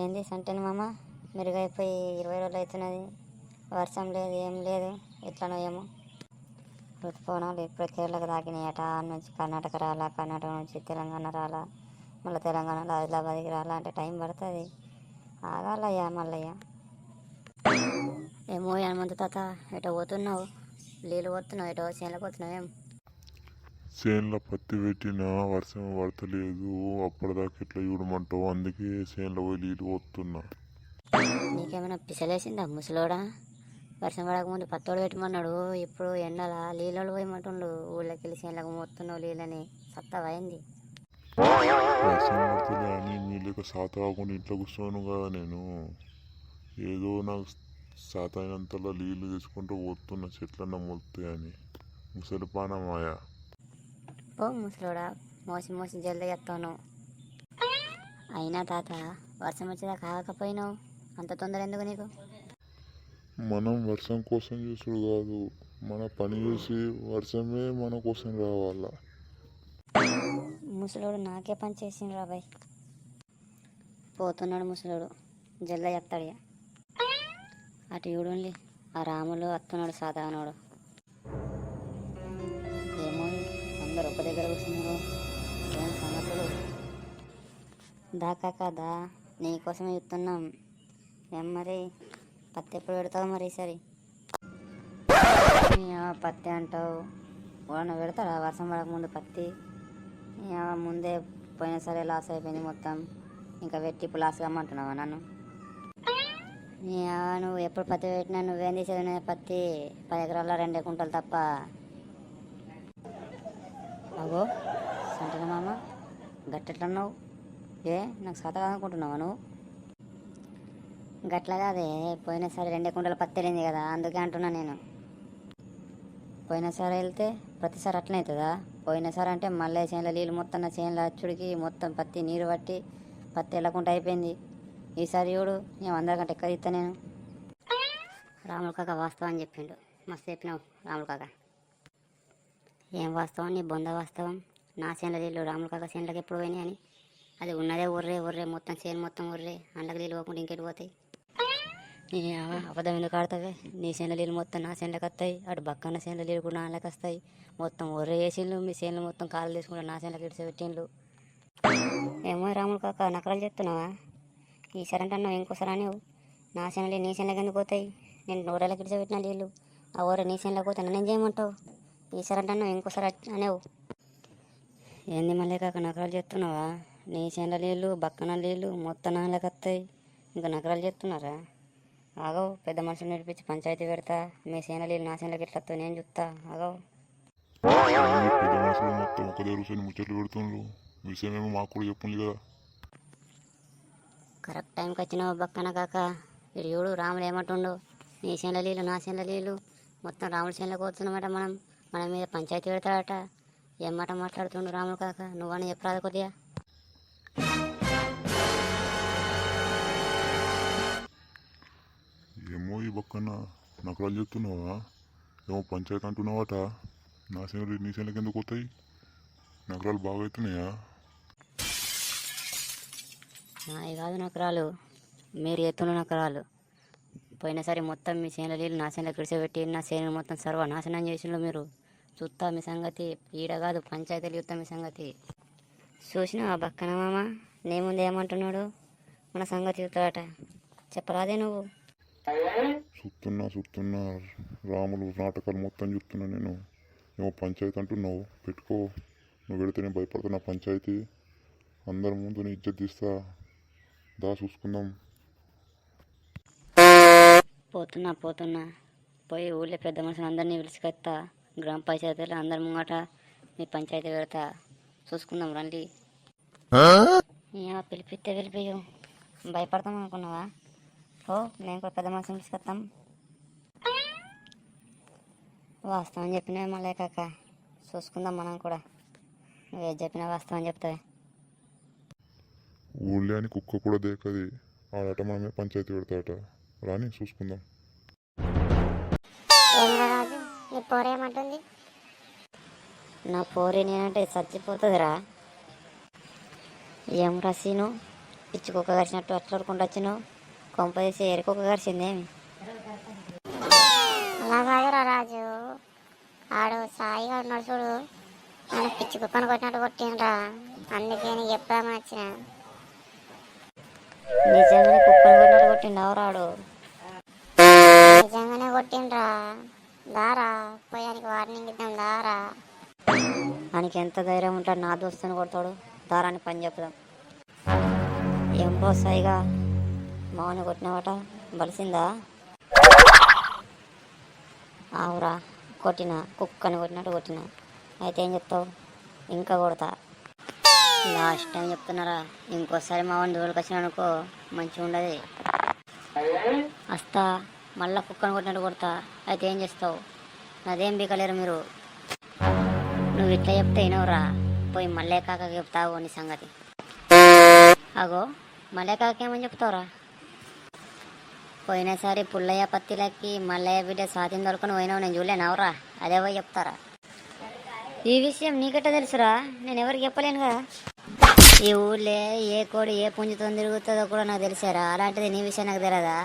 ఏంది సంటేను మామ మెరుగైపోయి 20 రోజులు అవుతున్నది. వర్షం లేదు, ఏం లేదు. ఎట్లనో ఏమో ఋతుపవనాలు ఇప్పుడు కేరళకు తాకినాయట. నుంచి కర్ణాటక రాలా, కర్ణాటక నుంచి తెలంగాణ రాలా, మళ్ళీ తెలంగాణలో ఆదిలాబాద్కి రాలా అంటే టైం పడుతుంది. ఆగాలయ్యా మల్లయ్య. ఏమో హనుమంతు తాత, ఎటో పోతున్నావు? నీళ్ళు పోతున్నావు, ఎటో చేనులకు పోతున్నావు? ఏం చేన్లో పత్తి పెట్టినా వర్షం పడతలేదు. అప్పటిదాకా ఎట్లా చూడమంటావు? అందుకే చేన్లో పోయి నీళ్ళు పోతున్నా. నీకేమైనా పిసలేసిందా ముసలోడా? వర్షం పడకముందు పత్తోడు పెట్టమన్నాడు, ఇప్పుడు ఎండల నీళ్ళు పోయమంటుండు. ఊళ్ళోకి వెళ్ళి చేనులకు మోస్తున్నావు నీళ్ళని. సత్తవైంది. వర్షం పడుతుంది అని మీ లేక సాత కాకుండా ఇంట్లో కూర్చోను కదా నేను. ఏదో నాకు సాత అయినంతలో నీళ్ళు తీసుకుంటూ పోతున్నా, చెట్లన్నా మొలుతాయని. ముసలి పానమాయ. ఓ ముసలోడా, మోసి మోసి జల్దీ ఎత్తాను. అయినా తాత, వర్షం వచ్చేదాకా కాకపోయినావు, అంత తొందర ఎందుకు నీకు? మనం వర్షం కోసం చూసుడు కాదు, మన పని చూసి వర్షమే మన కోసం రావాలా. ముసలోడు నాకే పని చేసిండు రాబాయ్. పోతున్నాడు ముసలోడు, జల్దీ చెప్తాడు. అటు చూడండి, ఆ రాములు వస్తున్నాడు సాధారణోడు. ఏమో అందరు ఒక దగ్గర కూర్చున్నారు. ఏం సంగతులు? దాకా కదా, నీకోసమే చెప్తున్నాం. ఏం మరి పత్తి ఎప్పుడు పెడతావు మరి ఈసారి? పత్తి అంటావు, వాడిన పెడతారా వర్షం పడకముందు పత్తి? ముందే పోయినా సరే లాస్ అయిపోయింది మొత్తం, ఇంకా పెట్టి ఇప్పుడు లాస్ కమ్మంటున్నావా నన్ను? నువ్వు ఎప్పుడు పత్తి పెట్టినా నువ్వేం తీసేది? పత్తి 10 ఎకరాల్లో 2 కుంటలు తప్ప. అగో సంటన మామ, గట్టెట్లన్నావు? నాకు సత కాదనుకుంటున్నావా నువ్వు? గట్ల కాదే, పోయినసారి 2 కుంటలు పత్తి వెళ్ళింది కదా, అందుకే అంటున్నా నేను. పోయినసారి వెళ్తే ప్రతిసారి అట్లనే అవుతుందా? పోయినసారి అంటే మళ్ళీ చేనుల నీళ్ళు మొత్తం నా చేనుల అచ్చుడికి మొత్తం పత్తి నీరు పట్టి పత్తి వెళ్ళకుండా అయిపోయింది. ఈసారి చూడు, నేను అందరికంటే ఎక్కడ ఇస్తా నేను. రాములు కాక వాస్తవం చెప్పిండు, మస్తు చెప్పినావు రాములు కాక. ఏం వాస్తవం నీ బొంద వాస్తవం? నా చేనుల నీళ్ళు రాములు కాక చేనులకు ఎప్పుడు పోయినాయి అని. అది ఉన్నదే ఒర్రే మొత్తం చేను మొత్తం ఒర్రే, అండకు నీళ్ళు పోకుండా ఇంకెటు పోతాయి? నీ అబద్ధం ఎందుకు ఆడతావే? నీ చేనుల నీళ్ళు మొత్తం నా చేనులకు వస్తాయి, అటు బక్కన్న చేనుల నీళ్ళు కూడా నాళ్ళకి వస్తాయి. మొత్తం ఒర్రే వేసిండ్లు, మీ చేనులు మొత్తం కాళ్ళు తీసుకుంటా నా చేనులకు ఇడిచి పెట్టిండ్లు. ఏమో రాములు కాక, నకరాలు చెప్తున్నావా? ఈసారి అంటే అన్నావు, ఇంకోసారి అనేవు నా చేనులు నీ చేనులకు ఎందుకు పోతాయి? నేను నూరేళ్ళకి ఇడిచి పెట్టిన నీళ్ళు ఆ ఊర నీ చేనులకు పోతే నన్ను ఏం చేయమంటావు? ఈసారి అంటే అన్నావు, ఇంకోసారి అనేవు. ఏంది మళ్ళీ కాక నకరాలు చెప్తున్నావా? నీ చేనుల నీళ్ళు బక్కన నీళ్ళు మొత్తం నాళ్ళకి వస్తాయి, ఇంకా నకరాలు చెప్తున్నారా? ఆగవు, పెద్ద మనుషులు నడిపించి పంచాయతీ పెడతా. మీ చేనుల నీళ్ళు నా చేనులకి ఎట్లా వస్తావు నేను చూస్తా. ఆగవు. పెద్ద మనుషులు మొత్తం ఒక దగ్గర కూర్చొని ముచ్చట్లు పెడుతుండ్రు, విషయమేమో మాకు కూడా చెప్పుంది కదా. కరెక్ట్ టైంకి వచ్చినావు బక్కన కాక. ఇడు చూడు రాముడు ఏమంటుండు, నీ చేనుల నీళ్ళు నా చేనుల నీళ్ళు మొత్తం రాముడి చేనులకు పోతున్నామట. మన మీద పంచాయతీ పెడతాడట. ఏం మాట మాట్లాడుతుండు రాముడు కాక? నువ్వని చెప్పరాదు కొద్దిగా. ఏమో ఈ బక్కన నకరాలు చెప్తున్నావా? ఏమో పంచాయతీ అంటున్నావట. నా చేనులు నీ చేనులకి ఎందుకు పోతాయి? నకరాలు బాగా అవుతున్నాయా? నాయి కాదు నకరాలు, మీరు ఎత్తున్న నకరాలు. పోయినసారి మొత్తం మీ చేనుల నీళ్ళు నా చేనులకు విడిచిపెట్టి నా చేను మొత్తం సర్వనాశనం చేసిండ్రు మీరు. చూస్తా మీ సంగతి, ఈడ కాదు పంచాయతీలు చూస్తా మీ సంగతి. చూసినావా బక్కన మామ, నీ ముందు ఏమంటున్నాడు? మన సంగతి చూస్తాడట, చెప్పరాదే నువ్వు? చూస్తున్నా రాములు నాటకాలు మొత్తం చూస్తున్నా నేను. ఏమో పంచాయతీ అంటున్నావు, పెట్టుకో. నువ్వు పెడితే నేను భయపడుతున్నా పంచాయతీ. అందరి ముందు నీ ఇజ్జత్ తీస్తా, దా చూసుకుందాం. పోతున్నా పోయి ఊళ్ళో పెద్ద మనుషులు అందరినీ పిలుచుకొస్తా. గ్రామ పంచాయతీలో అందరి ముంగట మీ పంచాయతీ పెడతా, చూసుకుందాం రండి. పిలిపిస్తే పిలిపియు, భయపడతాం అనుకున్నావా? మేము కూడా పెద్ద మనుషులు తీసుకొస్తాం. వాస్తవం చెప్పినా మళ్ళీ కాక, చూసుకుందాం మనం కూడా. నువ్వేది చెప్పినా వాస్తవం చెప్తావే. ఊళ్ళో అని కుక్క కూడా దేకది, ఆడట మనమే పంచాయతీ పెడతాడట. రాని చూసుకుందాం. నీ పోరేమంటుంది? నా పోరి నేనంటే చచ్చిపోతుందిరా. ఏం రసీను, పిచ్చి కుక్క కరిచినట్టు అట్లా ఊరుకుంటూ వచ్చినావు. కొంప తీసి ఎరి కుక్క కరిచిందేమి? అలా కాదురా రాజు, ఆడు సాయిగా ఉన్నాడు చూడు, నన్ను పిచ్చి కుక్కను కొట్టినట్టు కొట్టిండ్రా. అందుకే నీకు చెప్దామని వచ్చిన. నిజంగానే కుక్కను కొట్టినట్టు కొట్టిండు రాడు? నిజంగానే కొట్టిండ్రా. దారా పోయానికి వార్నింగ్ ఇద్దాం దారా. ఆయనకి ఎంత ధైర్యం ఉంటాడు నా దోస్తుని కొడతాడు? దారాన్ని పని చెప్దాం. ఏం బ్రో సాయిగా మామని కొట్టినావట, బలిసిందా? ఆవురా, కొట్టిన కుక్కని కొట్టినట్టు కొట్టిన. అయితే ఏం చెప్తావు? ఇంకా కొడతా. లాస్ట్ టైం చెప్తున్నారా, ఇంకోసారి మామని దూరకు వచ్చిన అనుకో మంచిగా ఉండదు. వస్తా, మళ్ళా కుక్కని కొట్టినట్టు కొడతా. అయితే ఏం చేస్తావు? నాదేం బీకలేరు మీరు. నువ్వు ఇట్లా చెప్తే వినవురా, పోయి మళ్ళీ కాకకి చెప్తావు నీ సంగతి. అగో మళ్ళీ కాకేమని చెప్తావురా? పోయినసారి పుల్లయ్య పత్తిలకి మల్లయ్య బిడ్డ స్వాతిని దొరకని పోయినావు, నేను చూడలేనవరా? అదే పోయి చెప్తారా? ఈ విషయం నీకెట్ట తెలుసురా? నేను ఎవరికి చెప్పలేనుగా. ఈ ఊళ్ళే ఏ కోడి ఏ పుంజుతో తిరుగుతుందో కూడా నాకు తెలిసారా? అలాంటిది నీ విషయం నాకు తెలియదా?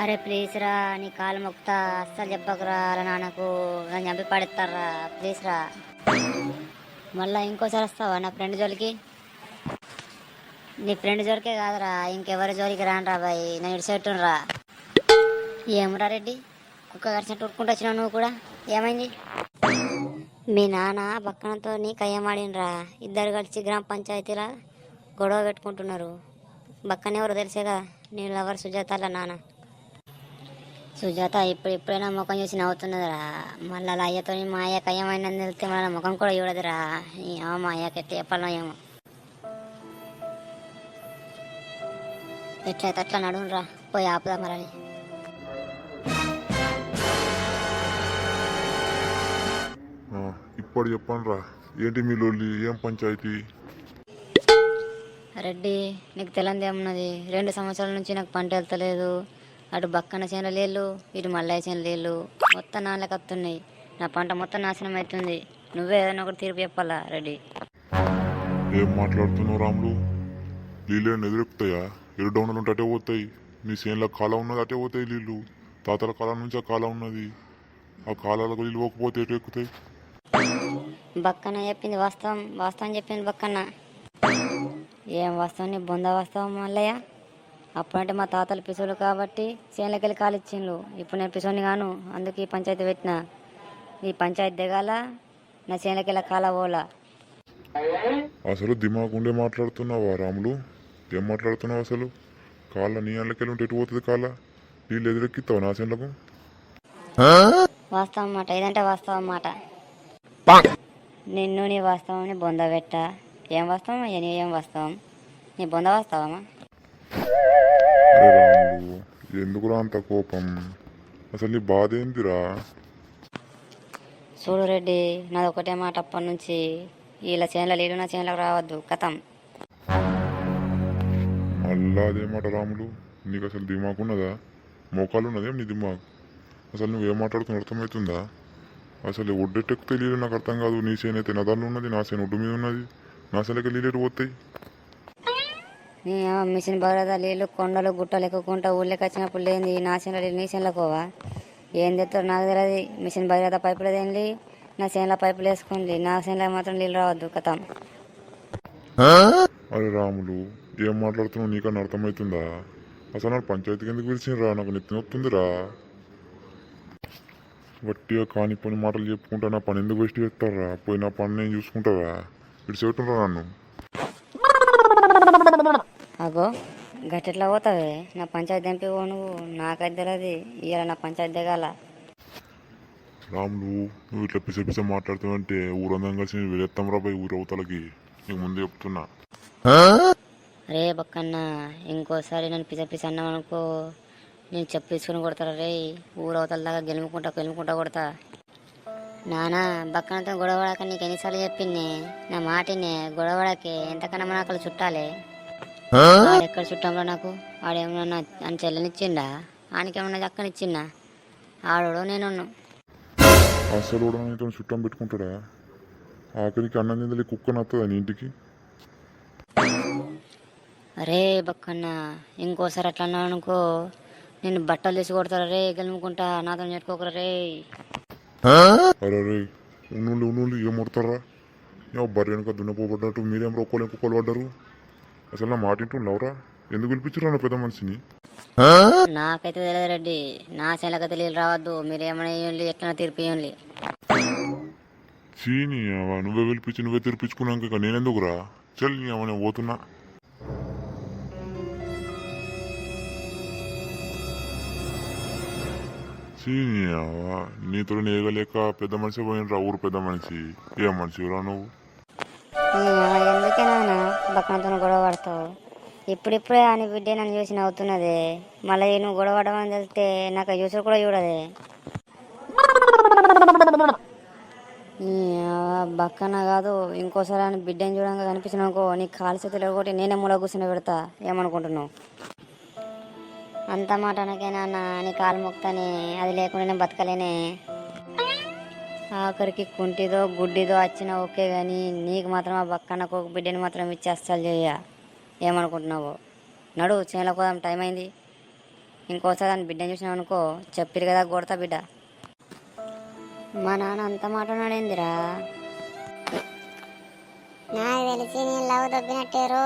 అరే ప్లీజ్ రా, నీ కాలు మొక్తా, అస్సలు చెప్పకురా. అలా నాన్నకు నన్ను చంపి పడేస్తారా, ప్లీజ్ రా. మళ్ళీ ఇంకోసారి వస్తావా నా ఫ్రెండ్ జోలికి? నీ ఫ్రెండ్ జోలికే కాదురా, ఇంకెవరి జోలికి రానురా బాయ్, నేను ఇడిచెట్టురా. ఏమరా రెడ్డి, కుక్క కరిచినట్టు ఉరుక్కుంటూ వచ్చినావు నువ్వు కూడా, ఏమైంది? మీ నాన్న పక్కనతో నీ కయ్యమాడినరా. ఇద్దరు కలిసి గ్రామ పంచాయతీలా గొడవ పెట్టుకుంటున్నారు. బక్కనెవరో తెలిసేగా, నీ లవర్ సుజాత అలా నాన్న. సుజాత ఇప్పుడైనా ముఖం చూసి నవ్వుతున్నదిరా. మళ్ళీ అలా అయ్యతో మా అయ్య కయ్యమైందని తెలిస్తే మళ్ళీ ముఖం కూడా చూడదురా. ఏమో మా అయ్యకి ఎట్లా చెప్పాలనో ఏమో. ఎట్లయితే అట్లా నడువురా, పోయి ఆపుదా మరని. ఇప్పుడు చెప్పండి రా, ఏంటి మీ లొల్లి? ఏం పంచాయతీ? రెడ్డి, నీకు తెలంది ఏమున్నది? 2 సంవత్సరాల నుంచి నాకు పంట వెళ్తలేదు. అటు బక్కన చేనుల నీళ్ళు, ఇటు మల్లయ్య చేనుల నీళ్ళు మొత్తం నాళ్ళకి వస్తున్నాయి. నా పంట మొత్తం నాశనం అవుతుంది. నువ్వే ఏదైనా ఒకటి తీర్పు చెప్పాలా రెడ్డి? ఏం మాట్లాడుతున్నావు రాములు? నీళ్ళు ఎదురెక్కుతాయా? ఎరు డౌన్లు ఉంటే అటే పోతాయి. నీ చేనులో కాలం ఉన్నది, అటే పోతాయి నీళ్ళు. తాతల కాలం నుంచి ఆ కాలం ఉన్నది. ఆ కాలాలకు నీళ్ళు పోకపోతే ఎటు ఎక్కుతాయి? బక్కన చెప్పింది వాస్తవం, వాస్తవం చెప్పింది బక్కన్న. ఏం వాస్తవం? నీ బొంద వాస్తవం మల్లయ్య. అప్పుడంటే మా తాతలు పిసోలు కాబట్టి చేనులకి వెళ్ళి కాలు ఇచ్చిండ్రు. ఇప్పుడు నేను పిసోని గాను, అందుకు ఈ పంచాయతీ పెట్టిన. ఈ పంచాయతీ దిగాల, నా చేనులకి వెళ్ళి కాల పోలా. అసలు దిమాగుండే మాట్లాడుతున్నావా రాములు? ఏం మాట్లాడుతున్నావు అసలు? కాళ్ళ నీ అళ్ళకెళ్ళి ఉంటే ఎటు పోతుంది కాళ్ళ? నీళ్ళు ఎదురెక్కిస్తావు నా చేనులకు? వాస్తవం మాట, ఇదంటే వాస్తవం మాట. నిన్ను నీ వాస్తవం బొంద పెట్ట. ఏం వాస్తవం అయ్యా? నీ ఏం వాస్తవం? నీ బొంద వాస్తవమా? అరే రాములు, ఎందుకురా అంత కోపం? అసలు నీ బాధ ఏందిరా? చూడు రెడ్డి, నాది ఒకటే మాట అప్పటి నుంచి, వీళ్ళ చేనుల నీళ్ళు నా చేనులకు రావద్దు, కథం. మళ్ళా అదేమాట రాములు? నీకు అసలు దిమాగ్ ఉన్నదా? మోకాలు ఉన్నదేం నీ దిమాగ్? అసలు నువ్వేం మాట్లాడుతున్నా అర్థమవుతుందా? అసలు ఒడ్డెట్టకు తెలియదు, నాకు అర్థం కాదు. నీ చేను అయితే నదాలు ఉన్నది, నా చేను ఒడ్డు మీద ఉన్నది. నా చేనులకి నీళ్ళు పోతాయి. మిషన్ బగరదా నీళ్ళు కొండలు గుట్టలు ఎక్కుకుంటా ఊళ్ళకి వచ్చినప్పుడు లేని నా చేనుల నీళ్ళు నీ చేనులకు పోవా? ఏం తెస్తాడు నాకు తెలియదు. మిషన్ భగీరథ పైపులు తేండి, నా చేనుల పైపులు వేసుకోండి, నా చేనులో మాత్రం నీళ్ళు రావద్దు, కథం. అరే రాములు, ఏం మాట్లాడుతున్నావు? నీకన్నా అర్థమవుతుందా? అసలు నాకు పంచాయతీకి ఎందుకు పిలిచినరా? నాకు నెత్తి నొత్తుందిరా. వట్టిగా కాని పని మాటలు చెప్పుకుంటా నా పని ఎందుకు వేస్ట్ చేస్తారా? పోయి నా పని నేను చూసుకుంటారా? ఇటు చెబుతుండ్రా నన్ను. అగో గట్టెట్లా పోతావే? నా పంచాయతీ దంపి పో నువ్వు, నాకైతే తెలియదు. ఇవాళ నా పంచాయతీ దిగాల. రాములు, నువ్వు ఇట్లా పిస పిస మాట్లాడుతావంటే ఊరందరం కలిసి నేను వెళ్ళేస్తాం రా పోయి ఊరు అవతలకి. నీకు ముందే చెప్తున్నా. రే బక్కన్న, ఇంకోసారి నేను పిస పిస అన్నామనుకో, నేను చెప్పు తీసుకుని కొడతారా రే. ఊరు అవతల దాకా గెలుముకుంటా కొడతా. నానా బక్కనతో గొడవడాక నీకు ఎన్నిసార్లు చెప్పింది? నా మాటినే గొడవడాకే, ఎంతకన్నా మనకలు చుట్టాలే. ఆడెక్కడ చుట్టంలో నాకు? ఆడేమన్నా అని చెల్లెనిచ్చిండా? ఆయనకేమన్నా అక్కనిచ్చిందా? ఆడోడు నేను అసలు కూడా నీతో చుట్టం పెట్టుకుంటాడా? ఆఖరికి అన్నం తిందలే కుక్క నత్తదా నీ ఇంటికి? అరే బక్కన్న, ఇంకోసారి అట్లా అన్నావు అనుకో నేను బట్టలు తీసి కొడతారా రే, గెలుముకుంటా, నాతో చెట్టుకోకరా రే. అరే రే ఉన్నోళ్ళు ఏం కొడతారా? బర్రె వెనుక దున్నపోబడ్డట్టు మీరేం రొక్కలు కుక్కలు పడ్డారు? అసలు నా మాట ఇంటుండవురా? ఎందుకు పిలిపించారు నా పెద్ద మనిషిని? నాకైతే తెలియదు రెడ్డి, నా చెల్లక తెలియదు రావద్దు, మీరేమైనా ఇవ్వండి, ఎట్లా తీర్పు ఇవ్వండి. చీని నువ్వే పిలిపించి నువ్వే తెరిపించుకున్నాక ఇక నేనెందుకురా? చల్ నీ అవన్నీ పోతున్నా. చీని నీతో నేగలేక పెద్ద మనిషి పోయినరా, ఊరు పెద్ద మనిషి. ఏ మనిషిరా నువ్వు? ఎందుకే నాన్న బక్కనతో గొడవ పడతావు? ఇప్పుడిప్పుడే అని బిడ్డ నన్ను చూసి నవ్వుతున్నదే, మళ్ళీ నువ్వు గొడవ పడమని తెలిస్తే నాకు చూసుడు కూడా చూడదే. బక్కన కాదు, ఇంకోసారి అని బిడ్డని చూడంగా కనిపించినాకో నీ కాలు చేతులు కొట్టి నేనే మూల కూర్చొని పెడతా. ఏమనుకుంటున్నావు? అంత మాట అనకే నాన్న, నీ కాలు మొక్తానే, అది లేకుండా నేను బతకలేనే. ఆఖరికి కుంటిదో గుడ్డిదో వచ్చినా ఓకే, కానీ నీకు మాత్రం ఆ బక్కనకు ఒక బిడ్డని మాత్రం ఇచ్చి అస్సలు చేయ. ఏమనుకుంటున్నావు? నడు చేనులో పోదాం, టైం అయింది. ఇంకోసారి దాన్ని బిడ్డని చూసినావు అనుకో చెప్పిరు కదా కొడతా బిడ్డ. మా నాన్న అంత మాట ఉన్నాడేందిరా? నాకు తెలిసి నేను లవ్ దొబ్బినట్టేరో.